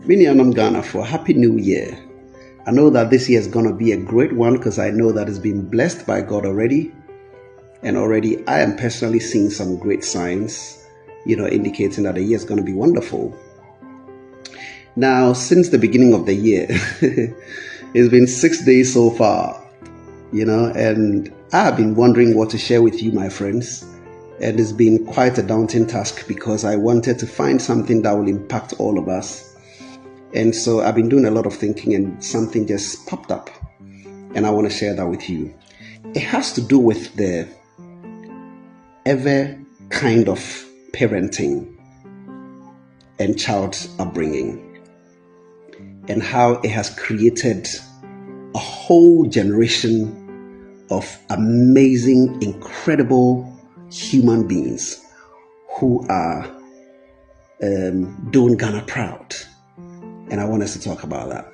Minianam Ghana for Happy New Year. I know that this year is going to be a great one because I know that it's been blessed by God already. And already I am personally seeing some great signs, indicating that the year is going to be wonderful. Now, since the beginning of the year, it's been 6 days so far, and I have been wondering what to share with you, my friends. And it's been quite a daunting task because I wanted to find something that will impact all of us. And so I've been doing a lot of thinking and something just popped up. And I want to share that with you. It has to do with the ever kind of parenting and child upbringing and how it has created a whole generation of amazing, incredible human beings who are doing Ghana proud. And I want us to talk about that.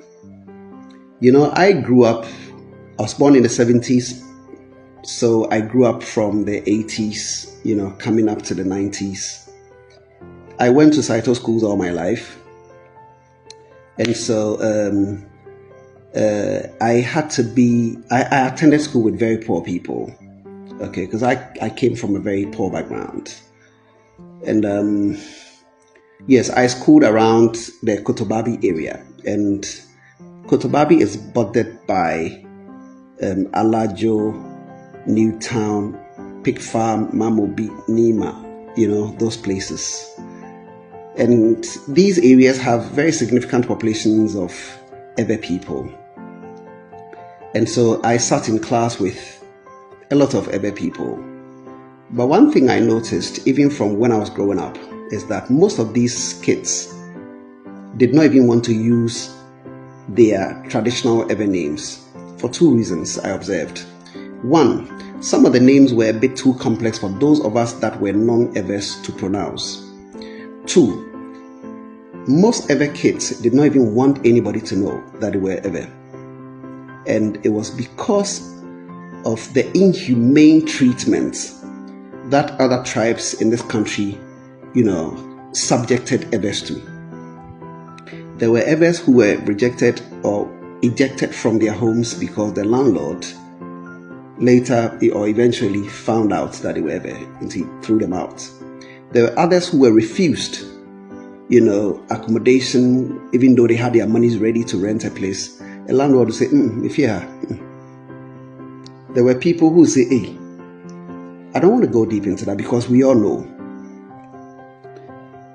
I was born in the 70s, so I grew up from the 80s, coming up to the 90s. I went to Saito schools all my life. And so I attended school with very poor people, okay, because I came from a very poor background. And yes, I schooled around the Kotobabi area, and Kotobabi is bordered by Alajo, Newtown, Pig Farm, Mamobi, Nima, those places. And these areas have very significant populations of Ebe people. And so I sat in class with a lot of Ebe people. But one thing I noticed, even from when I was growing up, is that most of these kids did not even want to use their traditional Ebe names for two reasons I observed. One, some of the names were a bit too complex for those of us that were non-Ebes to pronounce. Two, most Ebe kids did not even want anybody to know that they were Ebe. And it was because of the inhumane treatment that other tribes in this country subjected Ebes to. There were Ebes who were rejected or ejected from their homes because the landlord later or eventually found out that they were Ebe and he threw them out. There were others who were refused, accommodation, even though they had their monies ready to rent a place. A landlord would say, if you are. There were people who say, hey, I don't want to go deep into that because we all know.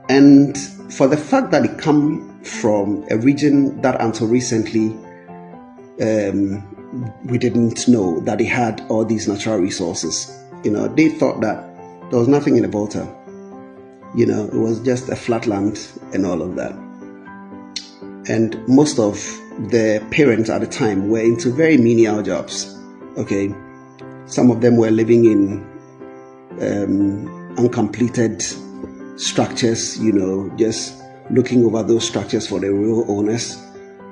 And for the fact that it come from a region that until recently we didn't know that they had all these natural resources. They thought that there was nothing in the water. It was just a flat land and all of that. And most of the parents at the time were into very menial jobs. Okay, some of them were living in uncompleted structures, just looking over those structures for the real owners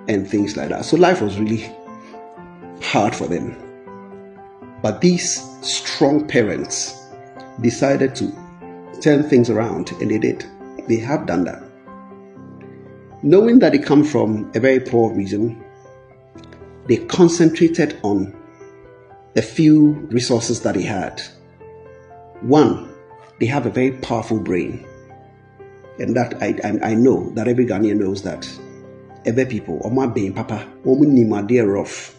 and things like that. So life was really hard for them. But these strong parents decided to turn things around, and they did. They have done that. Knowing that they come from a very poor region, they concentrated on a few resources that they had. One, they have a very powerful brain. And that I know that every Ghanaian knows that. Ebe people, Oma being papa, Omunima thereof.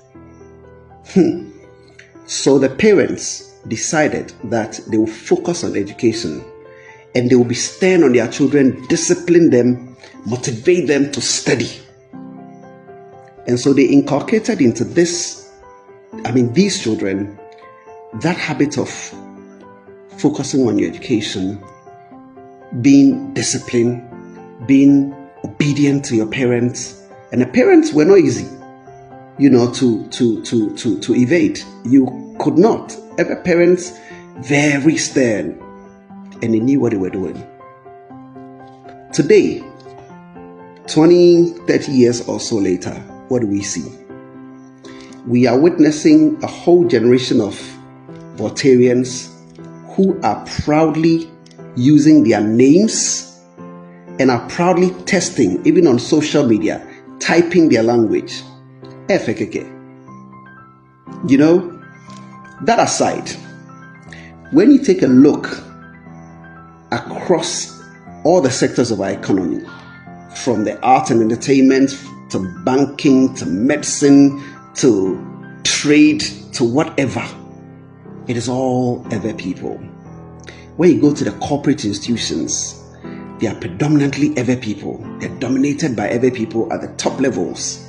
So the parents decided that they will focus on education and they will be stern on their children, discipline them, motivate them to study. And so they inculcated into these children, that habit of focusing on your education, being disciplined, being obedient to your parents. And the parents were not easy, to evade. You could not. Every parents very stern, and they knew what they were doing. Today, 20, 30 years or so later, what do we see? We are witnessing a whole generation of Voltarians who are proudly using their names and are proudly testing, even on social media, typing their language. FKK. You know, that aside, when you take a look across all the sectors of our economy, from the art and entertainment to banking to medicine to trade to whatever, it is all Ewe people. When you go to the corporate institutions, they are predominantly Ewe people. They're dominated by Ewe people at the top levels.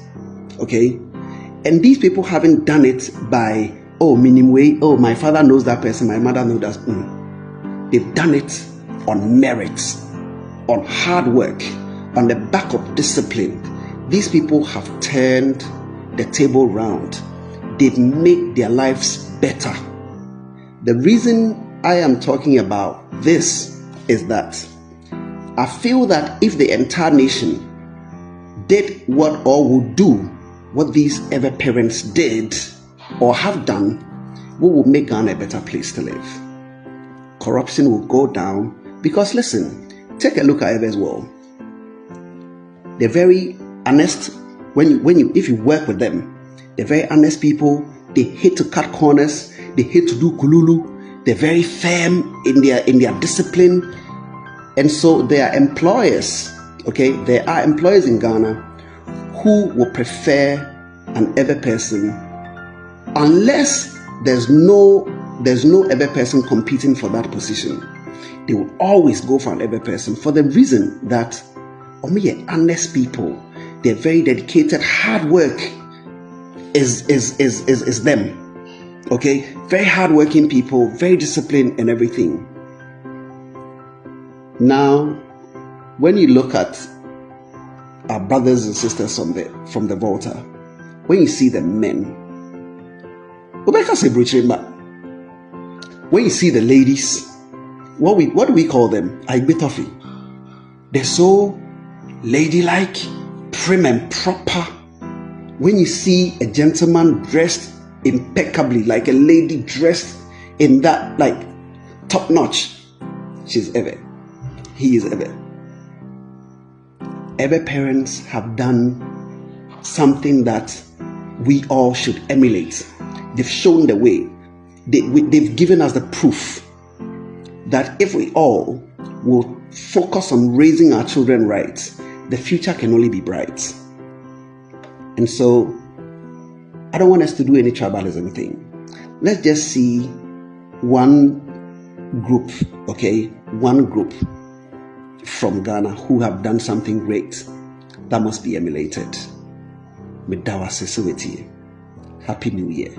Okay? And these people haven't done it by, minimum way, my father knows that person, my mother knows that. They've done it on merit, on hard work, on the back of discipline. These people have turned the table round. They've made their lives better. The reason I am talking about this is that I feel that if the entire nation did what or would do what these Ewe parents did or have done, we will make Ghana a better place to live. Corruption will go down because, listen, take a look at Ewe as well. They're very honest. If you work with them, they're very honest people. They hate to cut corners. They hate to do kululu. They're very firm in their discipline. And so there are employers, okay? There are employers in Ghana who will prefer an Ewe person unless there's no Ewe person competing for that position. They will always go for an Ewe person for the reason that honest people. They're very dedicated. Hard work is them. Okay? Very hardworking people, very disciplined and everything. Now, when you look at our brothers and sisters from the Volta, when you see the men, when you see the ladies, what do we call them? Aigbetofi. They're so ladylike, prim and proper. When you see a gentleman dressed impeccably, like a lady dressed in that, like, top notch, she's Ewe. He is Ewe. Ewe parents have done something that we all should emulate. They've shown the way. They've given us the proof that if we all will focus on raising our children right, the future can only be bright. And so, I don't want us to do any tribalism thing. Let's just see one group, okay? One group from Ghana who have done something great that must be emulated. Medawa Seseweti. Happy New Year.